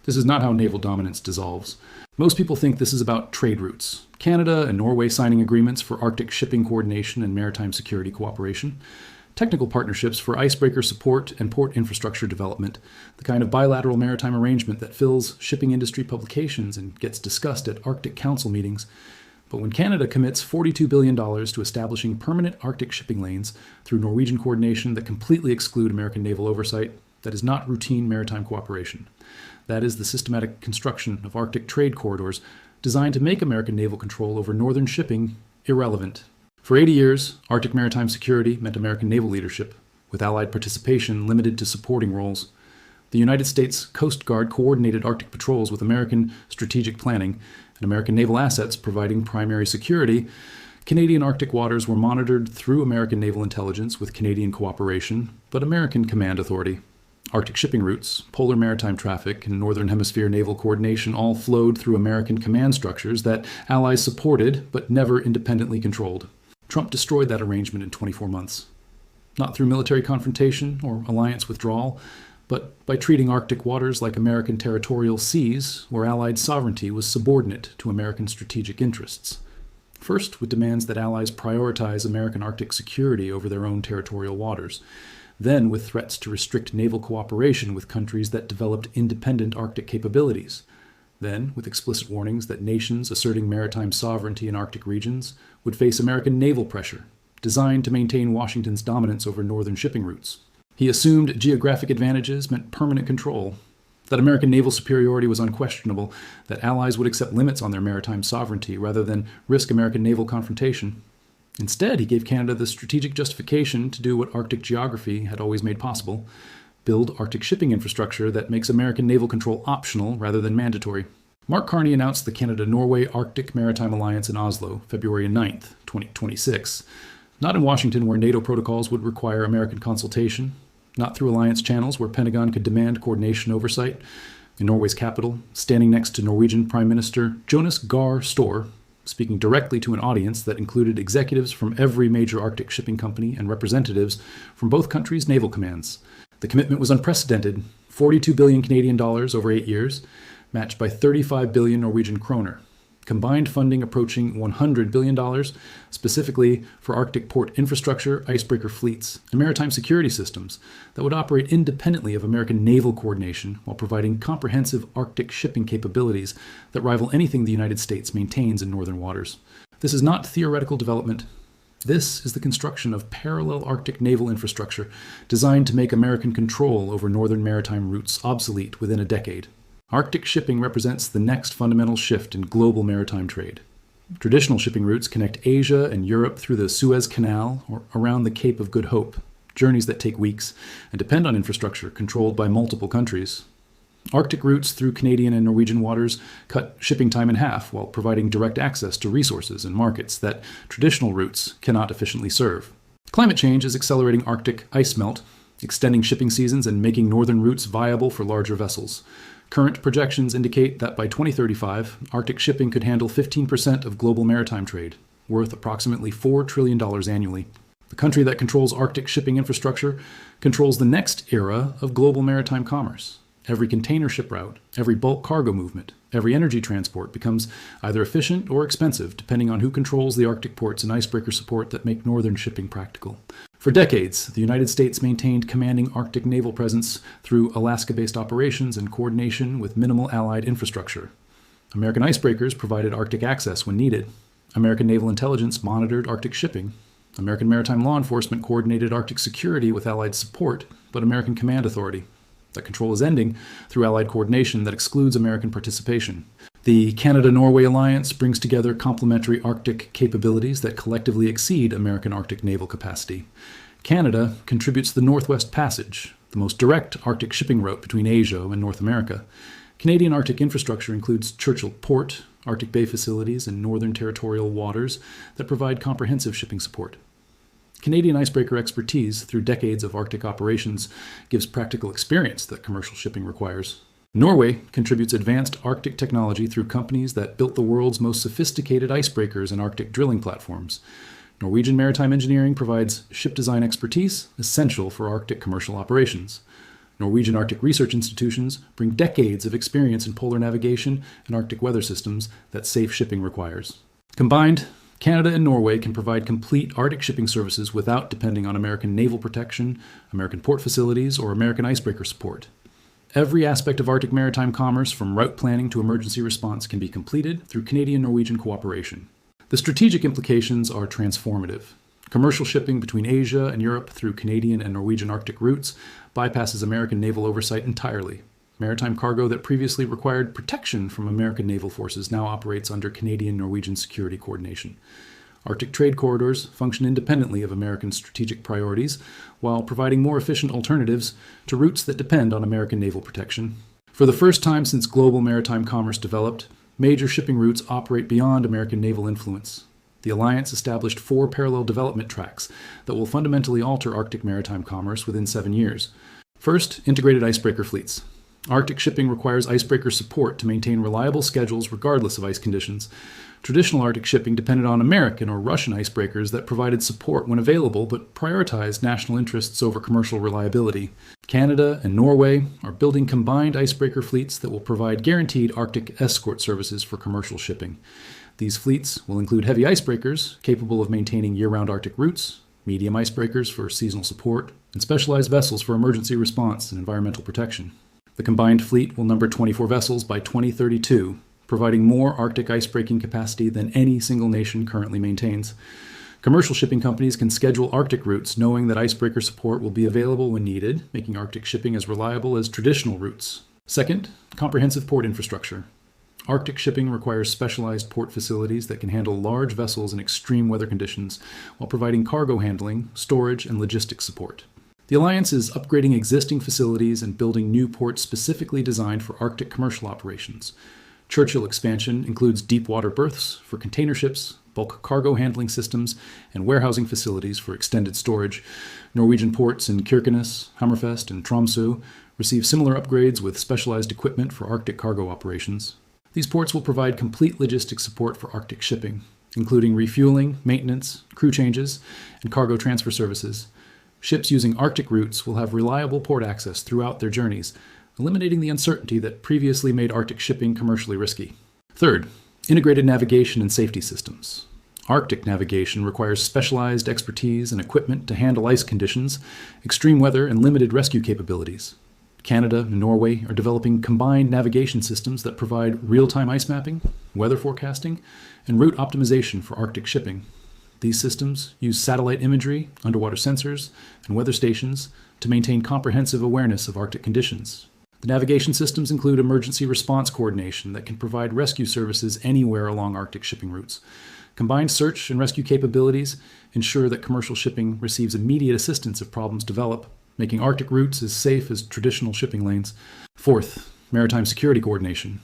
This is not how naval dominance dissolves. Most people think this is about trade routes. Canada and Norway signing agreements for Arctic shipping coordination and maritime security cooperation. Technical partnerships for icebreaker support and port infrastructure development, the kind of bilateral maritime arrangement that fills shipping industry publications and gets discussed at Arctic Council meetings. But when Canada commits $42 billion to establishing permanent Arctic shipping lanes through Norwegian coordination that completely exclude American naval oversight, that is not routine maritime cooperation. That is the systematic construction of Arctic trade corridors designed to make American naval control over northern shipping irrelevant. For 80 years, Arctic maritime security meant American naval leadership, with Allied participation limited to supporting roles. The United States Coast Guard coordinated Arctic patrols with American strategic planning, and American naval assets providing primary security. Canadian Arctic waters were monitored through American naval intelligence with Canadian cooperation, but American command authority. Arctic shipping routes, polar maritime traffic, and Northern Hemisphere naval coordination all flowed through American command structures that Allies supported but never independently controlled. Trump destroyed that arrangement in 24 months. Not through military confrontation or alliance withdrawal, but by treating Arctic waters like American territorial seas where Allied sovereignty was subordinate to American strategic interests. First, with demands that Allies prioritize American Arctic security over their own territorial waters. Then with threats to restrict naval cooperation with countries that developed independent Arctic capabilities. Then with explicit warnings that nations asserting maritime sovereignty in Arctic regions would face American naval pressure, designed to maintain Washington's dominance over northern shipping routes. He assumed geographic advantages meant permanent control, that American naval superiority was unquestionable, that Allies would accept limits on their maritime sovereignty rather than risk American naval confrontation. Instead, he gave Canada the strategic justification to do what Arctic geography had always made possible, build Arctic shipping infrastructure that makes American naval control optional rather than mandatory. Mark Carney announced the Canada-Norway Arctic Maritime Alliance in Oslo, February 9, 2026. Not in Washington, where NATO protocols would require American consultation, not through alliance channels where Pentagon could demand coordination oversight. In Norway's capital, standing next to Norwegian Prime Minister Jonas Gahr Store, speaking directly to an audience that included executives from every major Arctic shipping company and representatives from both countries' naval commands. The commitment was unprecedented, 42 billion Canadian dollars over 8 years, matched by 35 billion Norwegian kroner. Combined funding approaching $100 billion, specifically for Arctic port infrastructure, icebreaker fleets, and maritime security systems that would operate independently of American naval coordination while providing comprehensive Arctic shipping capabilities that rival anything the United States maintains in northern waters. This is not theoretical development. This is the construction of parallel Arctic naval infrastructure designed to make American control over northern maritime routes obsolete within a decade. Arctic shipping represents the next fundamental shift in global maritime trade. Traditional shipping routes connect Asia and Europe through the Suez Canal or around the Cape of Good Hope, journeys that take weeks and depend on infrastructure controlled by multiple countries. Arctic routes through Canadian and Norwegian waters cut shipping time in half while providing direct access to resources and markets that traditional routes cannot efficiently serve. Climate change is accelerating Arctic ice melt, extending shipping seasons and making northern routes viable for larger vessels. Current projections indicate that by 2035, Arctic shipping could handle 15% of global maritime trade, worth approximately $4 trillion annually. The country that controls Arctic shipping infrastructure controls the next era of global maritime commerce. Every container ship route, every bulk cargo movement, every energy transport becomes either efficient or expensive, depending on who controls the Arctic ports and icebreaker support that make northern shipping practical. For decades, the United States maintained commanding Arctic naval presence through Alaska-based operations and coordination with minimal Allied infrastructure. American icebreakers provided Arctic access when needed. American naval intelligence monitored Arctic shipping. American maritime law enforcement coordinated Arctic security with Allied support, but American command authority. That control is ending through Allied coordination that excludes American participation. The Canada-Norway alliance brings together complementary Arctic capabilities that collectively exceed American Arctic naval capacity. Canada contributes the Northwest Passage, the most direct Arctic shipping route between Asia and North America. Canadian Arctic infrastructure includes Churchill Port, Arctic Bay facilities, and northern territorial waters that provide comprehensive shipping support. Canadian icebreaker expertise through decades of Arctic operations gives practical experience that commercial shipping requires. Norway contributes advanced Arctic technology through companies that built the world's most sophisticated icebreakers and Arctic drilling platforms. Norwegian maritime engineering provides ship design expertise essential for Arctic commercial operations. Norwegian Arctic research institutions bring decades of experience in polar navigation and Arctic weather systems that safe shipping requires. Combined, Canada and Norway can provide complete Arctic shipping services without depending on American naval protection, American port facilities, or American icebreaker support. Every aspect of Arctic maritime commerce, from route planning to emergency response, can be completed through Canadian-Norwegian cooperation. The strategic implications are transformative. Commercial shipping between Asia and Europe through Canadian and Norwegian Arctic routes bypasses American naval oversight entirely. Maritime cargo that previously required protection from American naval forces now operates under Canadian-Norwegian security coordination. Arctic trade corridors function independently of American strategic priorities, while providing more efficient alternatives to routes that depend on American naval protection. For the first time since global maritime commerce developed, major shipping routes operate beyond American naval influence. The alliance established 4 parallel development tracks that will fundamentally alter Arctic maritime commerce within 7 years. First, integrated icebreaker fleets. Arctic shipping requires icebreaker support to maintain reliable schedules regardless of ice conditions. Traditional Arctic shipping depended on American or Russian icebreakers that provided support when available but prioritized national interests over commercial reliability. Canada and Norway are building combined icebreaker fleets that will provide guaranteed Arctic escort services for commercial shipping. These fleets will include heavy icebreakers capable of maintaining year-round Arctic routes, medium icebreakers for seasonal support, and specialized vessels for emergency response and environmental protection. The combined fleet will number 24 vessels by 2032, providing more Arctic icebreaking capacity than any single nation currently maintains. Commercial shipping companies can schedule Arctic routes knowing that icebreaker support will be available when needed, making Arctic shipping as reliable as traditional routes. Second, comprehensive port infrastructure. Arctic shipping requires specialized port facilities that can handle large vessels in extreme weather conditions while providing cargo handling, storage, and logistics support. The Alliance is upgrading existing facilities and building new ports specifically designed for Arctic commercial operations. Churchill expansion includes deep water berths for container ships, bulk cargo handling systems, and warehousing facilities for extended storage. Norwegian ports in Kirkenes, Hammerfest, and Tromsø receive similar upgrades with specialized equipment for Arctic cargo operations. These ports will provide complete logistics support for Arctic shipping, including refueling, maintenance, crew changes, and cargo transfer services. Ships using Arctic routes will have reliable port access throughout their journeys, eliminating the uncertainty that previously made Arctic shipping commercially risky. Third, integrated navigation and safety systems. Arctic navigation requires specialized expertise and equipment to handle ice conditions, extreme weather, and limited rescue capabilities. Canada and Norway are developing combined navigation systems that provide real-time ice mapping, weather forecasting, and route optimization for Arctic shipping. These systems use satellite imagery, underwater sensors, and weather stations to maintain comprehensive awareness of Arctic conditions. The navigation systems include emergency response coordination that can provide rescue services anywhere along Arctic shipping routes. Combined search and rescue capabilities ensure that commercial shipping receives immediate assistance if problems develop, making Arctic routes as safe as traditional shipping lanes. Fourth, maritime security coordination.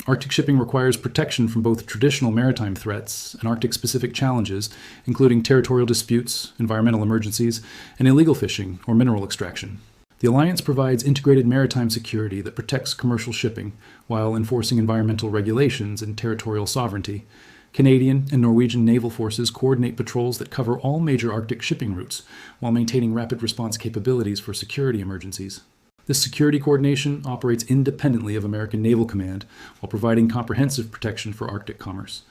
Arctic shipping requires protection from both traditional maritime threats and Arctic-specific challenges, including territorial disputes, environmental emergencies, and illegal fishing or mineral extraction. The Alliance provides integrated maritime security that protects commercial shipping while enforcing environmental regulations and territorial sovereignty. Canadian and Norwegian naval forces coordinate patrols that cover all major Arctic shipping routes while maintaining rapid response capabilities for security emergencies. This security coordination operates independently of American Naval Command while providing comprehensive protection for Arctic commerce.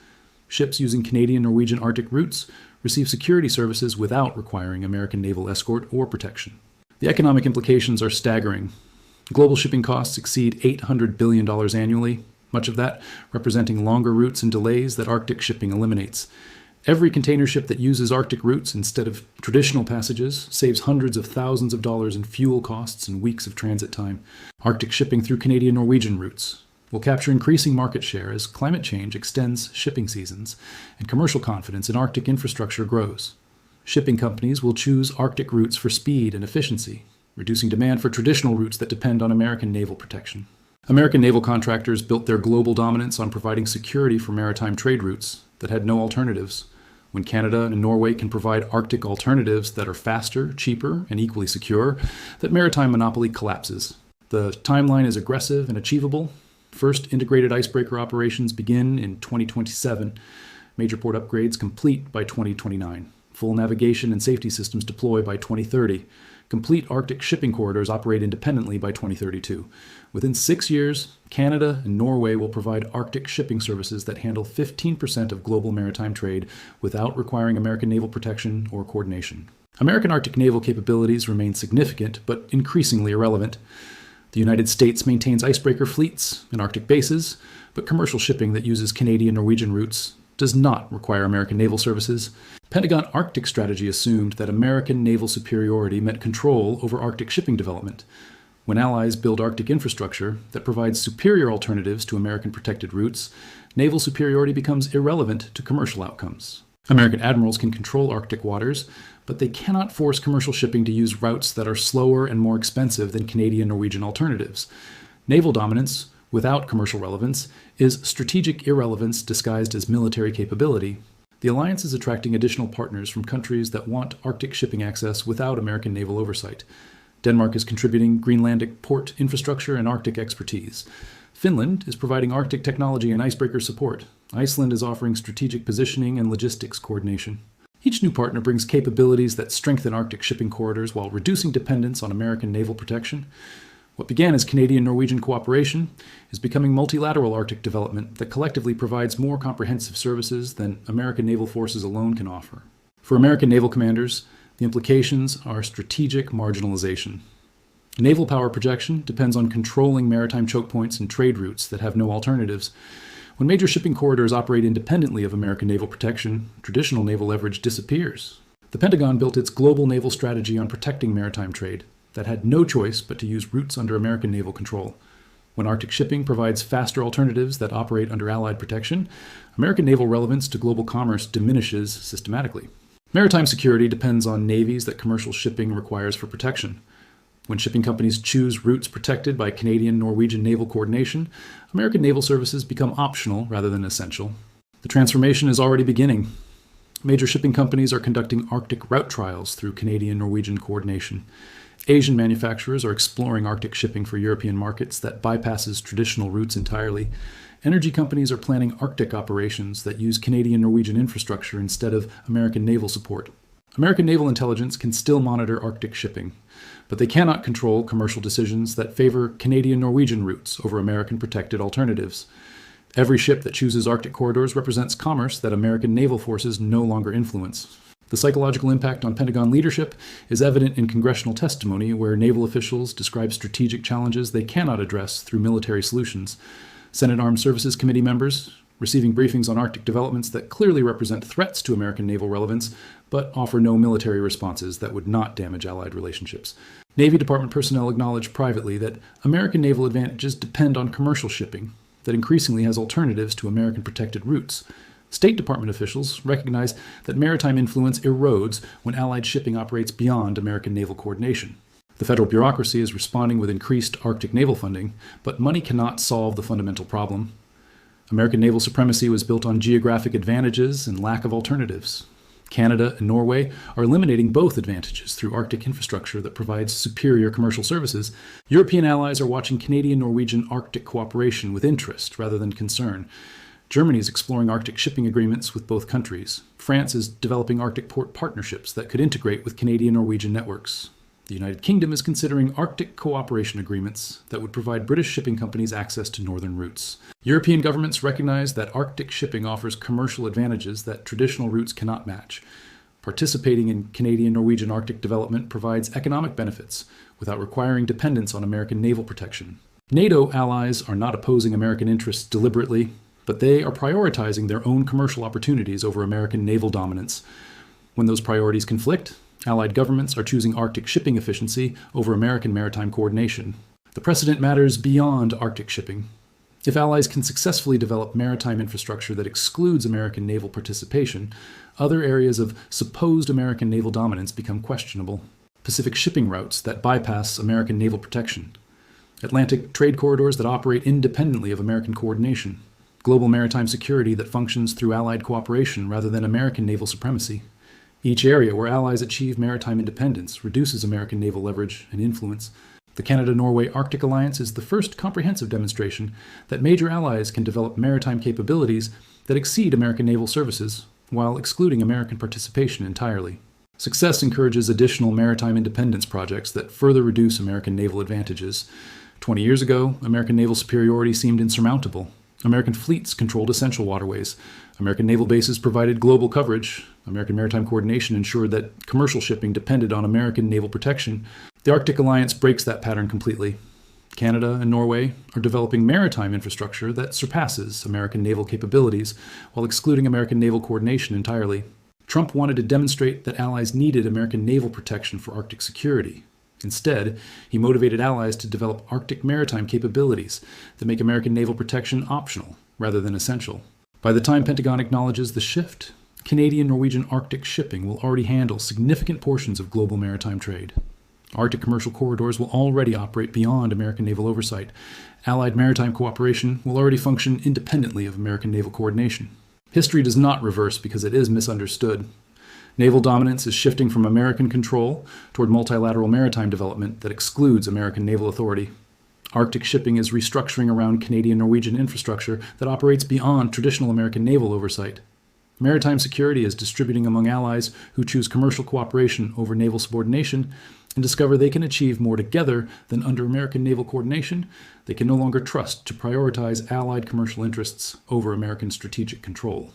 Ships using Canadian-Norwegian Arctic routes receive security services without requiring American naval escort or protection. The economic implications are staggering. Global shipping costs exceed $800 billion annually, much of that representing longer routes and delays that Arctic shipping eliminates. Every container ship that uses Arctic routes instead of traditional passages saves hundreds of thousands of dollars in fuel costs and weeks of transit time. Arctic shipping through Canadian-Norwegian routes will capture increasing market share as climate change extends shipping seasons and commercial confidence in Arctic infrastructure grows. Shipping companies will choose Arctic routes for speed and efficiency, reducing demand for traditional routes that depend on American naval protection. American naval contractors built their global dominance on providing security for maritime trade routes that had no alternatives. When Canada and Norway can provide Arctic alternatives that are faster, cheaper, and equally secure, that maritime monopoly collapses. The timeline is aggressive and achievable. First integrated icebreaker operations begin in 2027, major port upgrades complete by 2029. full navigation and safety systems deploy by 2030. Complete Arctic shipping corridors operate independently by 2032. Within 6 years, Canada and Norway will provide Arctic shipping services that handle 15% of global maritime trade without requiring American naval protection or coordination. American Arctic naval capabilities remain significant, but increasingly irrelevant. The United States maintains icebreaker fleets and Arctic bases, but commercial shipping that uses Canadian-Norwegian routes does not require American naval services. Pentagon Arctic strategy assumed that American naval superiority meant control over Arctic shipping development. When allies build Arctic infrastructure that provides superior alternatives to American protected routes, naval superiority becomes irrelevant to commercial outcomes. American admirals can control Arctic waters, but they cannot force commercial shipping to use routes that are slower and more expensive than Canadian-Norwegian alternatives. Naval dominance, without commercial relevance, is strategic irrelevance disguised as military capability. The alliance is attracting additional partners from countries that want Arctic shipping access without American naval oversight. Denmark is contributing Greenlandic port infrastructure and Arctic expertise. Finland is providing Arctic technology and icebreaker support. Iceland is offering strategic positioning and logistics coordination. Each new partner brings capabilities that strengthen Arctic shipping corridors while reducing dependence on American naval protection. What began as Canadian-Norwegian cooperation is becoming multilateral Arctic development that collectively provides more comprehensive services than American naval forces alone can offer. For American naval commanders, the implications are strategic marginalization. Naval power projection depends on controlling maritime choke points and trade routes that have no alternatives. When major shipping corridors operate independently of American naval protection, traditional naval leverage disappears. The Pentagon built its global naval strategy on protecting maritime trade that had no choice but to use routes under American naval control. When Arctic shipping provides faster alternatives that operate under Allied protection, American naval relevance to global commerce diminishes systematically. Maritime security depends on navies that commercial shipping requires for protection. When shipping companies choose routes protected by Canadian-Norwegian naval coordination, American naval services become optional rather than essential. The transformation is already beginning. Major shipping companies are conducting Arctic route trials through Canadian-Norwegian coordination. Asian manufacturers are exploring Arctic shipping for European markets that bypasses traditional routes entirely. Energy companies are planning Arctic operations that use Canadian-Norwegian infrastructure instead of American naval support. American naval intelligence can still monitor Arctic shipping, but they cannot control commercial decisions that favor Canadian-Norwegian routes over American protected alternatives. Every ship that chooses Arctic corridors represents commerce that American naval forces no longer influence. The psychological impact on Pentagon leadership is evident in congressional testimony where naval officials describe strategic challenges they cannot address through military solutions. Senate Armed Services Committee members receiving briefings on Arctic developments that clearly represent threats to American naval relevance, but offer no military responses that would not damage Allied relationships. Navy Department personnel acknowledge privately that American naval advantages depend on commercial shipping that increasingly has alternatives to American protected routes. State Department officials recognize that maritime influence erodes when Allied shipping operates beyond American naval coordination. The federal bureaucracy is responding with increased Arctic naval funding, but money cannot solve the fundamental problem. American naval supremacy was built on geographic advantages and lack of alternatives. Canada and Norway are eliminating both advantages through Arctic infrastructure that provides superior commercial services. European allies are watching Canadian-Norwegian Arctic cooperation with interest rather than concern. Germany is exploring Arctic shipping agreements with both countries. France is developing Arctic port partnerships that could integrate with Canadian-Norwegian networks. The United Kingdom is considering Arctic cooperation agreements that would provide British shipping companies access to northern routes. European governments recognize that Arctic shipping offers commercial advantages that traditional routes cannot match. Participating in Canadian-Norwegian Arctic development provides economic benefits without requiring dependence on American naval protection. NATO allies are not opposing American interests deliberately, but they are prioritizing their own commercial opportunities over American naval dominance. When those priorities conflict, Allied governments are choosing Arctic shipping efficiency over American maritime coordination. The precedent matters beyond Arctic shipping. If allies can successfully develop maritime infrastructure that excludes American naval participation, other areas of supposed American naval dominance become questionable. Pacific shipping routes that bypass American naval protection. Atlantic trade corridors that operate independently of American coordination. Global maritime security that functions through Allied cooperation rather than American naval supremacy. Each area where allies achieve maritime independence reduces American naval leverage and influence. The Canada-Norway Arctic Alliance is the first comprehensive demonstration that major allies can develop maritime capabilities that exceed American naval services while excluding American participation entirely. Success encourages additional maritime independence projects that further reduce American naval advantages. 20 years ago, American naval superiority seemed insurmountable. American fleets controlled essential waterways. American naval bases provided global coverage. American maritime coordination ensured that commercial shipping depended on American naval protection. The Arctic Alliance breaks that pattern completely. Canada and Norway are developing maritime infrastructure that surpasses American naval capabilities while excluding American naval coordination entirely. Trump wanted to demonstrate that allies needed American naval protection for Arctic security. Instead, he motivated allies to develop Arctic maritime capabilities that make American naval protection optional rather than essential. By the time Pentagon acknowledges the shift, Canadian-Norwegian Arctic shipping will already handle significant portions of global maritime trade. Arctic commercial corridors will already operate beyond American naval oversight. Allied maritime cooperation will already function independently of American naval coordination. History does not reverse because it is misunderstood. Naval dominance is shifting from American control toward multilateral maritime development that excludes American naval authority. Arctic shipping is restructuring around Canadian-Norwegian infrastructure that operates beyond traditional American naval oversight. Maritime security is distributing among allies who choose commercial cooperation over naval subordination and discover they can achieve more together than under American naval coordination. They can no longer trust to prioritize Allied commercial interests over American strategic control.